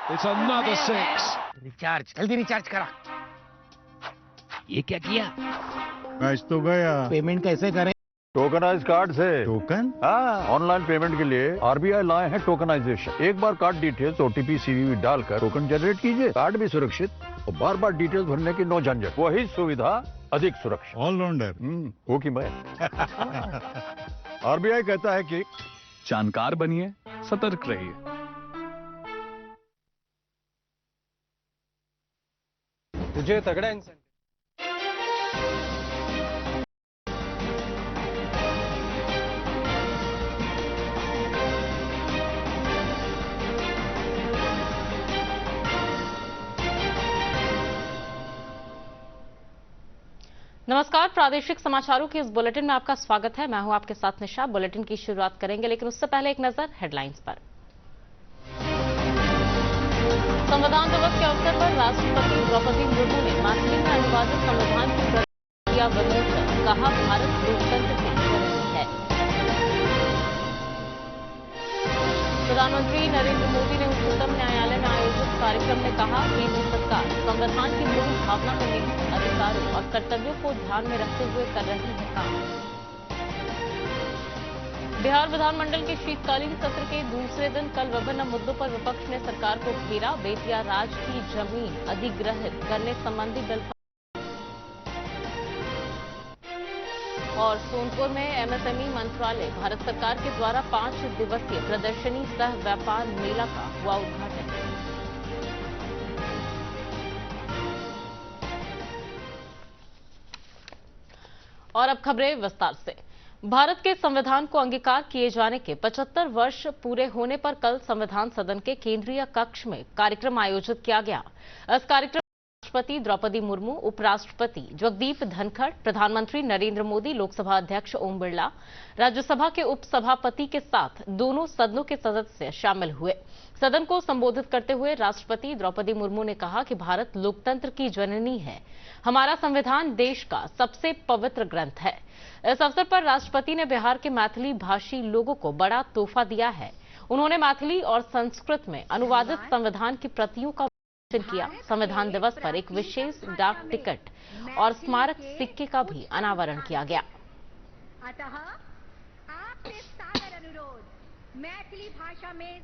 It's another six. Recharge जल्दी recharge करा। ये क्या किया? मैच तो गया। पेमेंट कैसे करें? टोकनाइज कार्ड से। टोकन? हाँ, ऑनलाइन पेमेंट के लिए आरबीआई लाए हैं टोकनाइजेशन। एक बार कार्ड डिटेल्स, ओटीपी, सीवीवी डालकर टोकन जनरेट कीजिए। कार्ड भी सुरक्षित और बार बार डिटेल्स भरने की नो झंझट। वही सुविधा अधिक सुरक्षित। ऑलराउंडर। वो की मैं। आरबीआई कहता है कि जानकार बनिए, सतर्क रहिए। तुझे तगड़ा इंसान। नमस्कार, प्रादेशिक समाचारों के इस बुलेटिन में आपका स्वागत है। मैं हूं आपके साथ निशा। बुलेटिन की शुरुआत करेंगे, लेकिन उससे पहले एक नजर हेडलाइंस पर। संविधान दिवस के अवसर पर राष्ट्रपति द्रौपदी मुर्मू ने मैथिली में अनुवादित संविधान की प्रति किया विमोचन। कहा, भारत लोकतंत्र की जननी है। प्रधानमंत्री नरेंद्र मोदी ने उच्चतम न्यायालय में आयोजित कार्यक्रम में कहा, केंद्र सरकार संविधान की मूल भावना में निहित अधिकारों और कर्तव्यों को ध्यान में रखते हुए कर रही है काम। बिहार विधानमंडल के शीतकालीन सत्र के दूसरे दिन कल विभिन्न मुद्दों पर विपक्ष ने सरकार को घेरा। बेतिया राज की जमीन अधिग्रहित करने संबंधी बिल और सोनपुर में एमएसएमई मंत्रालय भारत सरकार के द्वारा 5 दिवसीय प्रदर्शनी सह व्यापार मेला का हुआ उद्घाटन। और अब खबरें विस्तार से। भारत के संविधान को अंगीकार किए जाने के 75 वर्ष पूरे होने पर कल संविधान सदन के केंद्रीय कक्ष में कार्यक्रम आयोजित किया गया। इस कार्यक्रम राष्ट्रपति द्रौपदी मुर्मू, उपराष्ट्रपति जगदीप धनखड़, प्रधानमंत्री नरेंद्र मोदी, लोकसभा अध्यक्ष ओम बिरला, राज्यसभा के उपसभापति के साथ दोनों सदनों के सदस्य शामिल हुए। सदन को संबोधित करते हुए राष्ट्रपति द्रौपदी मुर्मू ने कहा कि भारत लोकतंत्र की जननी है। हमारा संविधान देश का सबसे पवित्र ग्रंथ है। इस अवसर पर राष्ट्रपति ने बिहार के मैथिली भाषी लोगों को बड़ा तोहफा दिया है। उन्होंने मैथिली और संस्कृत में अनुवादित संविधान की प्रतियों का किया। संविधान दिवस पर एक विशेष डाक टिकट और स्मारक सिक्के का भी अनावरण किया गया। अतः आपसे सादर अनुरोध मैथिली भाषा में।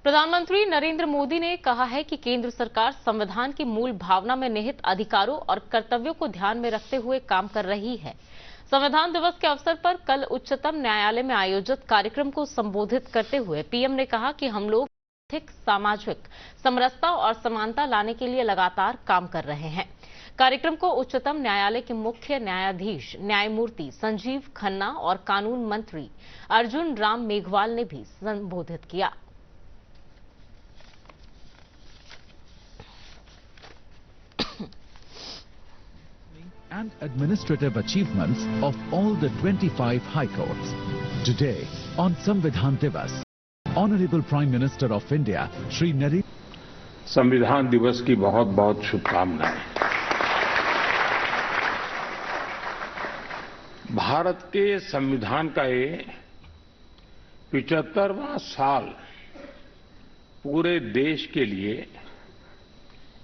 प्रधानमंत्री नरेंद्र मोदी ने कहा है कि केंद्र सरकार संविधान की मूल भावना में निहित अधिकारों और कर्तव्यों को ध्यान में रखते हुए काम कर रही है। संविधान दिवस के अवसर पर कल उच्चतम न्यायालय में आयोजित कार्यक्रम को संबोधित करते हुए पीएम ने कहा कि हम लोग सामाजिक समरसता और समानता लाने के लिए लगातार काम कर रहे हैं। कार्यक्रम को उच्चतम न्यायालय के मुख्य न्यायाधीश न्यायमूर्ति संजीव खन्ना और कानून मंत्री अर्जुन राम मेघवाल ने भी संबोधित किया। And administrative achievements of all the 25 high courts. Today, on Samvidhan Divas, Honorable Prime Minister of India, Shri Narendra संविधान दिवस की बहुत बहुत शुभकामनाएं। भारत के संविधान का ये 75वां साल पूरे देश के लिए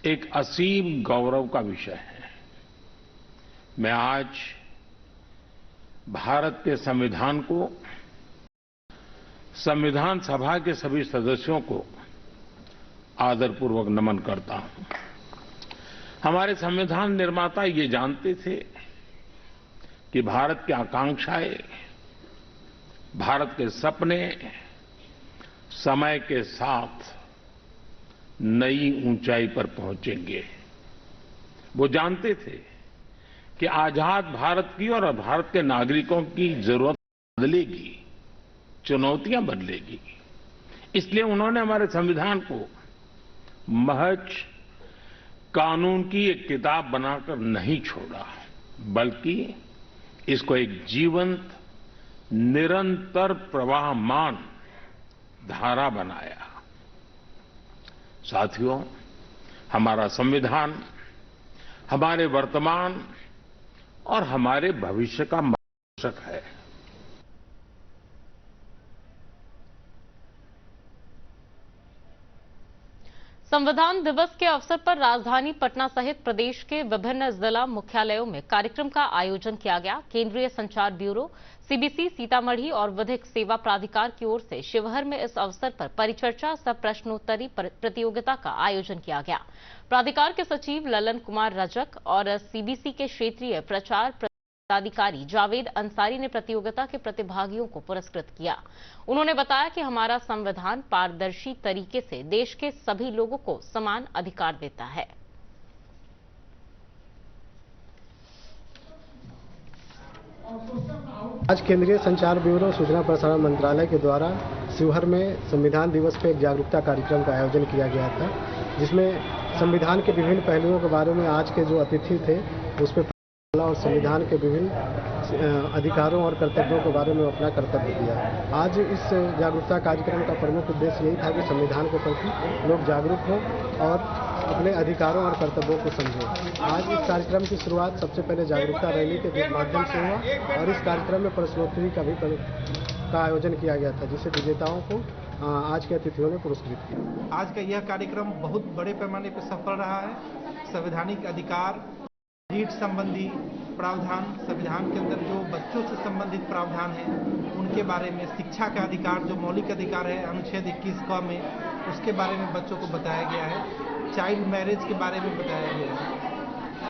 एक असीम गौरव का विषय है। मैं आज भारत के संविधान को, संविधान सभा के सभी सदस्यों को आदरपूर्वक नमन करता हूं। हमारे संविधान निर्माता ये जानते थे कि भारत की आकांक्षाएं, भारत के सपने समय के साथ नई ऊंचाई पर पहुंचेंगे। वो जानते थे कि आजाद भारत की और भारत के नागरिकों की जरूरत बदलेगी, चुनौतियां बदलेगी। इसलिए उन्होंने हमारे संविधान को महज कानून की एक किताब बनाकर नहीं छोड़ा, बल्कि इसको एक जीवंत, निरंतर प्रवाहमान धारा बनाया। साथियों, हमारा संविधान हमारे वर्तमान और हमारे भविष्य का मार्गदर्शक है। संविधान दिवस के अवसर पर राजधानी पटना सहित प्रदेश के विभिन्न जिला मुख्यालयों में कार्यक्रम का आयोजन किया गया। केंद्रीय संचार ब्यूरो, सीबीसी, सीतामढ़ी और विधिक सेवा प्राधिकार की ओर से शिवहर में इस अवसर पर परिचर्चा सह प्रश्नोत्तरी प्रतियोगिता का आयोजन किया गया। प्राधिकार के सचिव ललन कुमार रजक और सीबीसी के क्षेत्रीय प्रचार पदाधिकारी जावेद अंसारी ने प्रतियोगिता के प्रतिभागियों को पुरस्कृत किया। उन्होंने बताया कि हमारा संविधान पारदर्शी तरीके से देश के सभी लोगों को समान अधिकार देता है। आज केंद्रीय संचार ब्यूरो, सूचना प्रसारण मंत्रालय के द्वारा शिवहर में संविधान दिवस पर एक जागरूकता कार्यक्रम का आयोजन किया गया था, जिसमें संविधान के विभिन्न पहलुओं के बारे में आज के जो अतिथि थे उस पर और संविधान के विभिन्न अधिकारों और कर्तव्यों के बारे में अपना कर्तव्य दिया। आज इस जागरूकता कार्यक्रम का प्रमुख उद्देश्य यही था कि संविधान के प्रति लोग जागरूक हों और अपने अधिकारों और कर्तव्यों को समझें। आज इस कार्यक्रम की शुरुआत सबसे पहले जागरूकता रैली के माध्यम से हुआ और इस कार्यक्रम में प्रश्नोत्तरी का आयोजन किया गया था, जिसे विजेताओं को आज के अतिथियों ने पुरस्कृत किया। आज का यह कार्यक्रम बहुत बड़े पैमाने पर सफल रहा है। संवैधानिक अधिकार, रीट संबंधी प्रावधान, संविधान के अंदर जो बच्चों से संबंधित प्रावधान है उनके बारे में, शिक्षा का अधिकार जो मौलिक अधिकार है अनुच्छेद 21 में, उसके बारे में बच्चों को बताया गया है। चाइल्ड मैरिज के बारे में बताया गया है।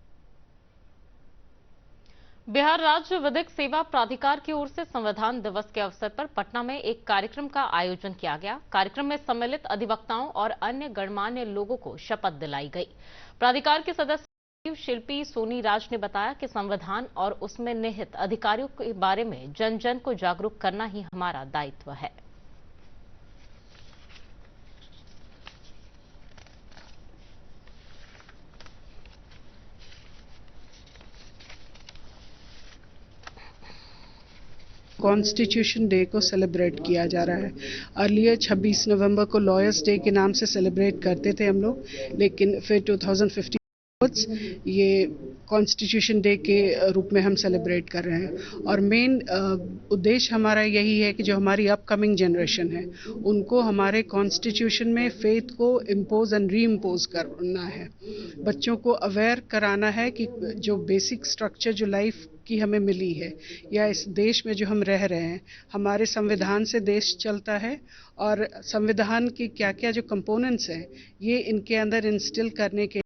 बिहार राज्य विधिक सेवा प्राधिकार की ओर से संविधान दिवस के अवसर पर पटना में एक कार्यक्रम का आयोजन किया गया। कार्यक्रम में सम्मिलित अधिवक्ताओं और अन्य गणमान्य लोगों को शपथ दिलाई गई। प्राधिकार के सदस्य शिल्पी सोनी राज ने बताया कि संविधान और उसमें निहित अधिकारों के बारे में जन जन को जागरूक करना ही हमारा दायित्व है। कॉन्स्टिट्यूशन डे को सेलिब्रेट किया जा रहा है। अर्लियर 26 नवंबर को लॉयर्स डे के नाम से सेलिब्रेट करते थे हम लोग, लेकिन फिर 2015 ये कॉन्स्टिट्यूशन डे के रूप में हम सेलिब्रेट कर रहे हैं। और मेन उद्देश्य हमारा यही है कि जो हमारी अपकमिंग जनरेशन है उनको हमारे कॉन्स्टिट्यूशन में फेथ को इम्पोज एंड री इम्पोज करना है। बच्चों को अवेयर कराना है कि जो बेसिक स्ट्रक्चर जो लाइफ की हमें मिली है या इस देश में जो हम रह रहे हैं, हमारे संविधान से देश चलता है और संविधान के क्या क्या जो कंपोनेंट्स हैं ये इनके अंदर इंस्टिल करने के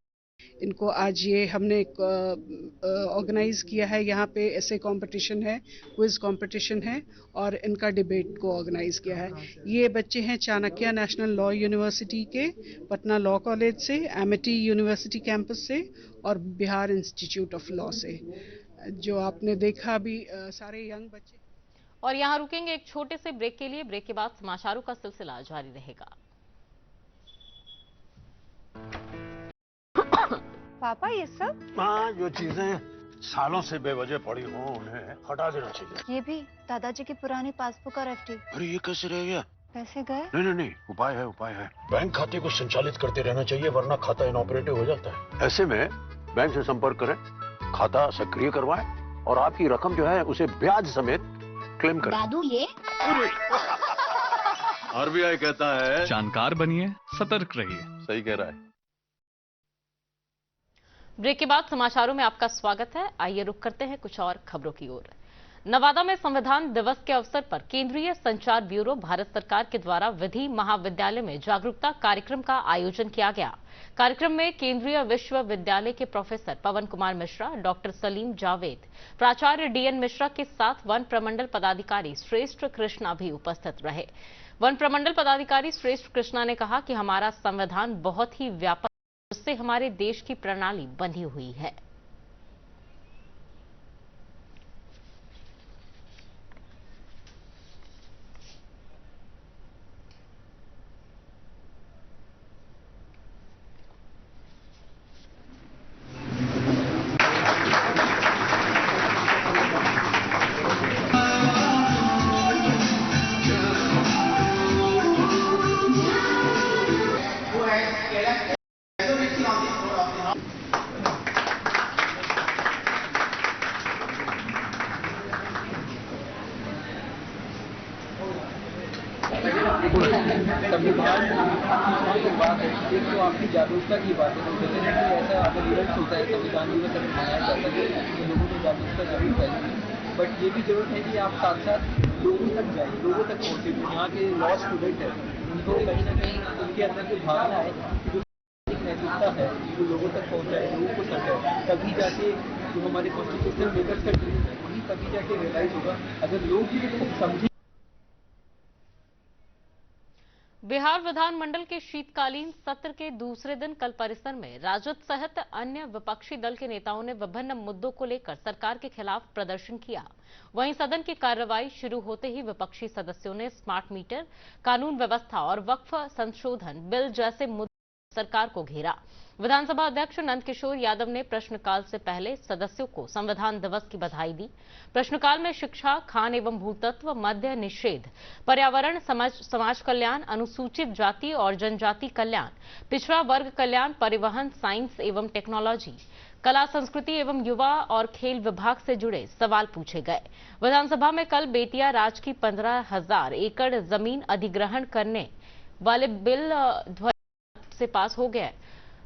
इनको आज ये हमने ऑर्गेनाइज किया है। यहाँ पे ऐसे कंपटीशन है, क्विज कंपटीशन है और इनका डिबेट को ऑर्गेनाइज किया है। ये बच्चे हैं चाणक्य नेशनल लॉ यूनिवर्सिटी के, पटना लॉ कॉलेज से, एमिटी यूनिवर्सिटी कैंपस से और बिहार इंस्टीट्यूट ऑफ लॉ से। जो आपने देखा अभी सारे यंग बच्चे। और यहाँ रुकेंगे एक छोटे से ब्रेक के लिए। ब्रेक के बाद समाचारों का सिलसिला जारी रहेगा। पापा ये सब? हाँ, जो चीजें सालों से बेवजह पड़ी हो उन्हें हटा देना चाहिए। ये भी दादाजी की पुरानी पासबुक और एफडी। अरे ये कैसे रह गया? पैसे गए? नहीं, उपाय है। बैंक खाते को संचालित करते रहना चाहिए, वरना खाता इनऑपरेटिव हो जाता है। ऐसे में बैंक से संपर्क करें, खाता सक्रिय करवाएं और आपकी रकम जो है उसे ब्याज समेत क्लेम करें। दादू ये आरबीआई कहता है जानकार बनिए, सतर्क रहिए। सही कह रहा है। ब्रेक के बाद समाचारों में आपका स्वागत है। आइए रुक करते हैं कुछ और खबरों की ओर। नवादा में संविधान दिवस के अवसर पर केंद्रीय संचार ब्यूरो, भारत सरकार के द्वारा विधि महाविद्यालय में जागरूकता कार्यक्रम का आयोजन किया गया। कार्यक्रम में केंद्रीय विश्वविद्यालय के प्रोफेसर पवन कुमार मिश्रा, डॉक्टर सलीम जावेद, प्राचार्य डीएन मिश्रा के साथ वन प्रमंडल पदाधिकारी श्रेष्ठ कृष्णा भी उपस्थित रहे। वन प्रमंडल पदाधिकारी श्रेष्ठ कृष्णा ने कहा कि हमारा संविधान बहुत ही व्यापक, उससे हमारे देश की प्रणाली बंधी हुई है। संविधान की बात है, एक तो आपकी जागरूकता की बात है, तो कहते हैं कि ऐसा अगर इवेंट्स होता है संविधान दिवस अगर मनाया जाता है तो लोगों को जागरूकता जरूर चाहिए, बट ये भी जरूरत है कि आप साथ साथ लोगों तक जाए, लोगों तक पहुँचे। जो यहाँ के लॉ स्टूडेंट है उनको कहीं ना कहीं उनके अंदर जो भावना है कि जो नैतिकता है जो लोगों तक पहुँचाए, लोगों को समझाए, तभी जाके जो हमारे कॉन्स्टिट्यूशनल मेकर्स का ड्रीम है वही तभी जाके रियलाइज होगा। अगर लोग भी समझे। बिहार विधानमंडल के शीतकालीन सत्र के दूसरे दिन कल परिसर में राजद सहित अन्य विपक्षी दल के नेताओं ने विभिन्न मुद्दों को लेकर सरकार के खिलाफ प्रदर्शन किया। वहीं सदन की कार्रवाई शुरू होते ही विपक्षी सदस्यों ने स्मार्ट मीटर, कानून व्यवस्था और वक्फ संशोधन बिल जैसे मुद्दे सरकार को घेरा। विधानसभा अध्यक्ष नंदकिशोर यादव ने प्रश्नकाल से पहले सदस्यों को संविधान दिवस की बधाई दी। प्रश्नकाल में शिक्षा, खान एवं भूतत्व, मद्य निषेध, पर्यावरण, समाज कल्याण, अनुसूचित जाति और जनजाति कल्याण, पिछड़ा वर्ग कल्याण, परिवहन, साइंस एवं टेक्नोलॉजी, कला संस्कृति एवं युवा और खेल विभाग से जुड़े सवाल पूछे गए। विधानसभा में कल बेतिया राज की 15,000 एकड़ जमीन अधिग्रहण करने वाले बिल ध्वनि से पास हो गया।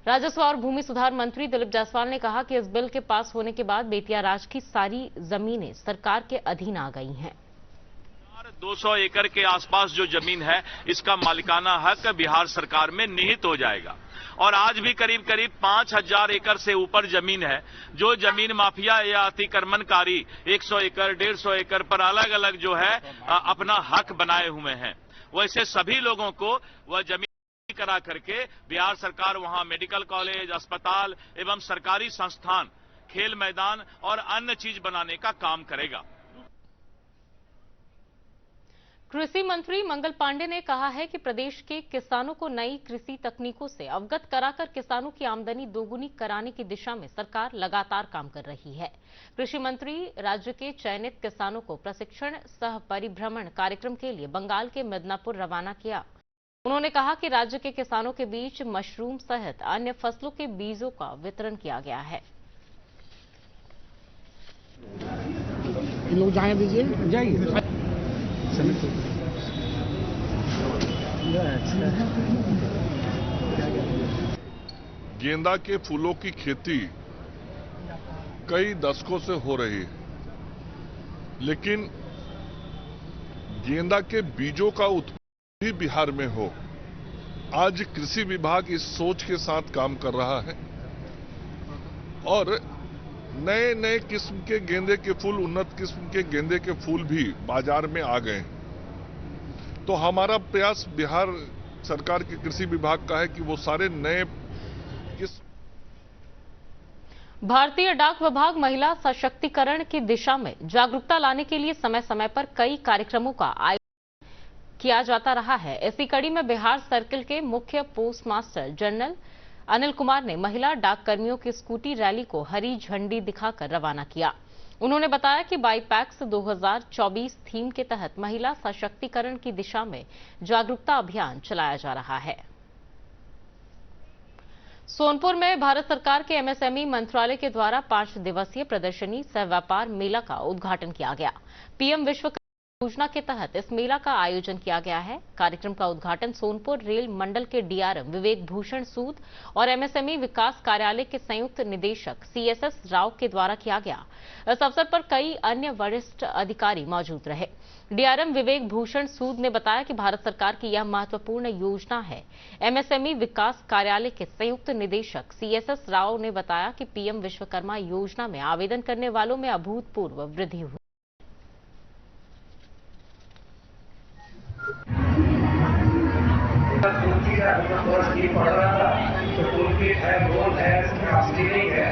राजस्व और भूमि सुधार मंत्री दिलीप जायसवाल ने कहा कि इस बिल के पास होने के बाद बेतिया राज की सारी जमीनें सरकार के अधीन आ गई हैं। 200 एकड़ के आसपास जो जमीन है इसका मालिकाना हक बिहार सरकार में निहित हो जाएगा। और आज भी करीब करीब 5,000 एकड़ से ऊपर जमीन है जो जमीन माफिया या अतिक्रमणकारी 100 एकड़ 150 एकड़ पर अलग अलग जो है अपना हक बनाए हुए हैं। वैसे सभी लोगों को वह जमीन करा करके बिहार सरकार वहां मेडिकल कॉलेज, अस्पताल एवं सरकारी संस्थान, खेल मैदान और अन्य चीज बनाने का काम करेगा। कृषि मंत्री मंगल पांडे ने कहा है कि प्रदेश के किसानों को नई कृषि तकनीकों से अवगत कराकर किसानों की आमदनी दोगुनी कराने की दिशा में सरकार लगातार काम कर रही है। कृषि मंत्री राज्य के चयनित किसानों को प्रशिक्षण सह परिभ्रमण कार्यक्रम के लिए बंगाल के मिदनापुर रवाना किया। उन्होंने कहा कि राज्य के किसानों के बीच मशरूम सहित अन्य फसलों के बीजों का वितरण किया गया है। इन लोग जाने दीजिए, जाइए। गेंदा के फूलों की खेती कई दशकों से हो रही है, लेकिन गेंदा के बीजों का उत्पादन भी बिहार में हो। आज कृषि विभाग इस सोच के साथ काम कर रहा है और नए नए किस्म के गेंदे के फूल, उन्नत किस्म के गेंदे के फूल भी बाजार में आ गए। तो हमारा प्रयास बिहार सरकार के कृषि विभाग का है कि वो सारे नए किस्म। भारतीय डाक विभाग महिला सशक्तिकरण की दिशा में जागरूकता लाने के लिए समय समय पर कई कार्यक्रमों का आयोजन किया जाता रहा है। इसी कड़ी में बिहार सर्किल के मुख्य post master general Anil Kumar ने महिला डाक कर्मियों की स्कूटी रैली को हरी झंडी दिखाकर रवाना किया। उन्होंने बताया कि बाईपैक्स 2024 थीम के तहत महिला सशक्तिकरण की दिशा में जागरूकता अभियान चलाया जा रहा है। सोनपुर में भारत सरकार के एमएसएमई मंत्रालय के द्वारा 5 दिवसीय प्रदर्शनी सह व्यापार मेला का उद्घाटन किया गया। पीएम विश्वकर्मा योजना के तहत इस मेला का आयोजन किया गया है। कार्यक्रम का उद्घाटन सोनपुर रेल मंडल के डीआरएम विवेक भूषण सूद और एमएसएमई विकास कार्यालय के संयुक्त निदेशक सीएसएस राव के द्वारा किया गया। इस अवसर पर कई अन्य वरिष्ठ अधिकारी मौजूद रहे। डीआरएम विवेक भूषण सूद ने बताया कि भारत सरकार की यह महत्वपूर्ण योजना है। एमएसएमई विकास कार्यालय के संयुक्त निदेशक सीएसएस राव ने बताया कि पीएम विश्वकर्मा योजना में आवेदन करने वालों में अभूतपूर्व वृद्धि हुई। पढ़ रहा था तो टूलकिट है, बोल है, स्टीलिंग है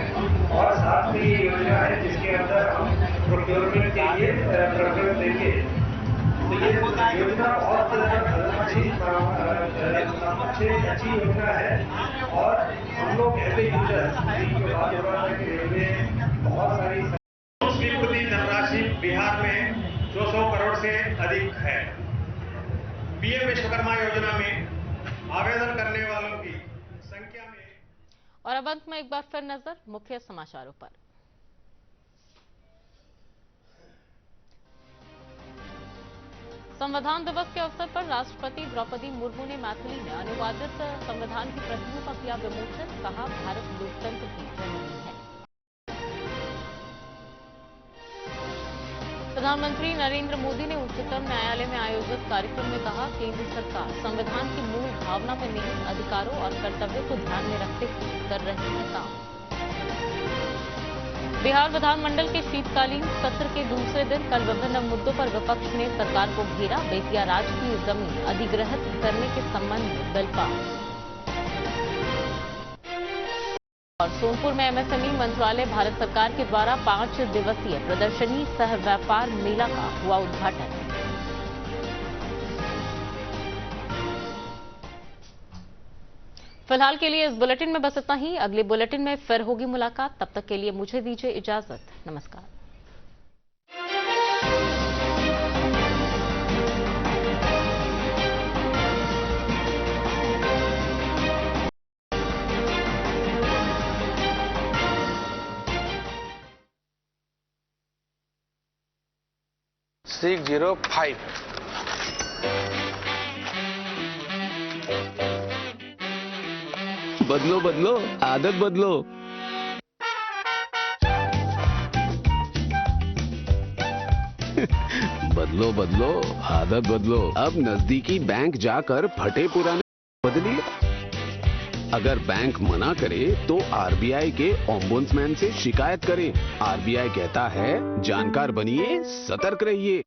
और साथ में ये योजना है जिसके अंदर हम प्रोक्योरमेंट के लिए प्रेफरेंस देंगे। तो ये योजना बहुत अच्छी योजना है और हम लोग ऐसे यूजर्स जिनके बात हो रहा है कि रेलवे बहुत सारी स्वीकृति धनराशि बिहार में 200 करोड़ से अधिक है। पीएम विश्वकर्मा योजना में आवेदन करने वालों की संख्या में। और अब अंत में एक बार फिर नजर मुख्य समाचारों पर। संविधान दिवस के अवसर पर राष्ट्रपति द्रौपदी मुर्मू ने मैथिली में अनुवादित संविधान की प्रतियों का किया विमोचन। कहा, भारत लोकतंत्र की जननी है। प्रधानमंत्री नरेंद्र मोदी ने उच्चतम न्यायालय में आयोजित कार्यक्रम में कहा, केंद्र सरकार संविधान की मूल भावना में निहित अधिकारों और कर्तव्यों को ध्यान में रखते हुए कर रही है काम। बिहार विधानमंडल के शीतकालीन सत्र के दूसरे दिन कल विभिन्न मुद्दों पर विपक्ष ने सरकार को घेरा। बेतिया राज की जमीन अधिग्रहित करने के संबंध में बिल पास। और सोनपुर में एमएसएमई मंत्रालय भारत सरकार के द्वारा 5 दिवसीय प्रदर्शनी सह व्यापार मेला का हुआ उद्घाटन। फिलहाल के लिए इस बुलेटिन में बस इतना ही। अगले बुलेटिन में फिर होगी मुलाकात। तब तक के लिए मुझे दीजिए इजाजत। नमस्कार। बदलो बदलो आदत बदलो। बदलो बदलो आदत बदलो। अब नजदीकी बैंक जाकर फटे पुराने बदलिए। अगर बैंक मना करे तो आरबीआई के ओम्बुड्समैन से शिकायत करें। आरबीआई कहता है, जानकार बनिए, सतर्क रहिए।